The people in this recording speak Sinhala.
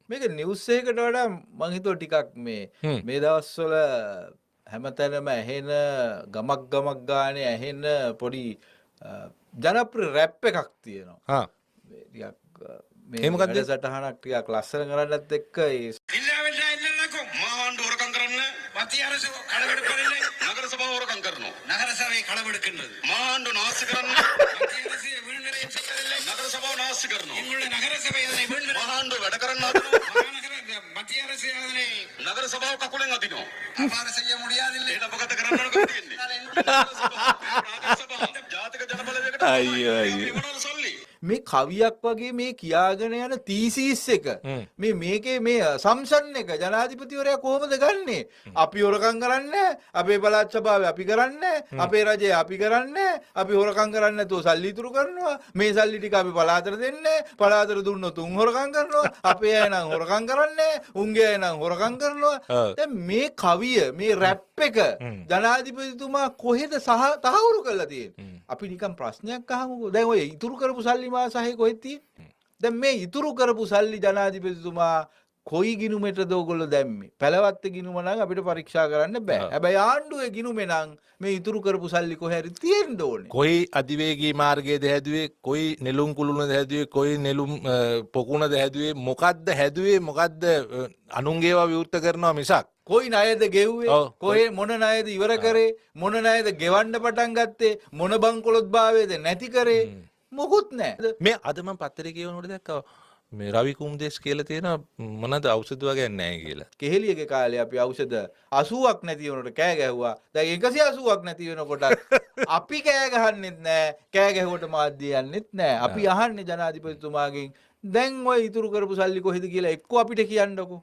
මේක නිවුස් එකකට වඩා මං හිතුවා ටිකක් මේ දවස්වල හැමතැනම ඇහෙන ගමක් ගානේ ඇහෙන පොඩි ජනප්‍රිය රැප් එකක් තියෙනවා. ටිකක් මේ වැඩසටහනක් ටිකක් ලස්සන කරන්නත් එක්ක ඒ මාණ්ඩ හොරකම් කරන්න මතියරස කඩවැඩ කරන්නේ නගර සභාව හොරකම් කරනවා. නගර සභාවේ කඩවැඩ කරනවා. මාණ්ඩ නාස්ති කරන්න මතියරසේ විනරේ සිකරන්නේ නගර සභාව නාස්ති කරනවා. ඉන්නේ නගර සභාවේ විනරේ මාණ්ඩ වැඩ කරන්න හදනවා. මතියරසේ ආදනේ නගර සභාව කකුලෙන් අදිනවා. අපාර செய்ய முடியாதில்லை. ඒක මොකද කරන්න ඕන කන්නේ. ජාතික ජනබලවේගයට අයියෝ මේ කවියක් වගේ මේ කියාගෙන යන තීසීස් එක මේකේ මේ සම්සන් එක ජනාධිපතිවරයා කොහොමද ගන්නෙ? අපි හොරකම් කරන්නේ, අපේ පළාත් සභාවේ අපි කරන්නේ, අපේ රජයේ අපි කරන්නේ, අපි හොරකම් කරන්නේ නැතුව සල්ලි ඉතුරු කරනවා, මේ සල්ලි ටික අපි පළාතට දෙන්නේ, පළාතට දුන්නොත් උන් හොරකම් කරනවා, අපේ අය නම් හොරකම් කරන්නේ, උන්ගේ අය නම් හොරකම් කරනවා. දැන් මේ කවිය, මේ රැප් එක ජනාධිපතිතුමා කොහෙද තහවුරු කරලා තියෙන්නේ? අපි නිකන් ප්‍රශ්නයක් අහමුකෝ. දැන් ඔය ඉතුරු කරපු සල්ලි මාසහේ කොහෙද තියෙන්නේ? දැන් මේ ඉතුරු කරපු සල්ලි ජනාධිපතිතුමා කොයි ගිණුමටද ඕගොල්ලෝ දැම්මේ? පැලවත්ත ගිණුම නම් අපිට පරීක්ෂා කරන්න බෑ. හැබැයි ආණ්ඩුවේ ගිණුමේ නම් මේ ඉතුරු කරපු සල්ලි කොහේ හරි තියෙන්න ඕනේ. කොයි අධිවේගී මාර්ගයේද හැදුවේ? කොයි නෙළුම් කුළුණද හැදුවේ? කොයි නෙළුම් පොකුණද හැදුවේ? මොකද්ද හැදුවේ? මොකද්ද අනුන්ගේවා විවෘත කරනවා මිසක් කොයි ණයද ගෙව්වේ? කොහේ මොන ණයද ඉවර කරේ? මොන ණයද ගෙවන්න පටන් ගත්තේ? මොන බංකොලොත් භාවයේද නැති කරේ? මොකුත් නැහැ. මේ අද මම පත්තරේ කියවනකොට දැක්කා මේ රවි කුම්දේස් කියලා තියෙන මොනද ඖෂධ වගේ නැහැ කියලා. කෙහෙලියගේ කාලේ අපි ඖෂධ 80ක් නැති වෙනකොට කෑ ගැහුවා. දැන් 180ක් නැති වෙනකොට අපි කෑ ගහන්නෙත් නැහැ. කෑ ගැහුවට මාධ්‍ය යන්නෙත් නැහැ. අපි අහන්නේ ජනාධිපතිතුමාගෙන් දැන් ඔය ඉතුරු කරපු සල්ලි කොහෙද කියලා එක්ක අපිට කියන්නකෝ.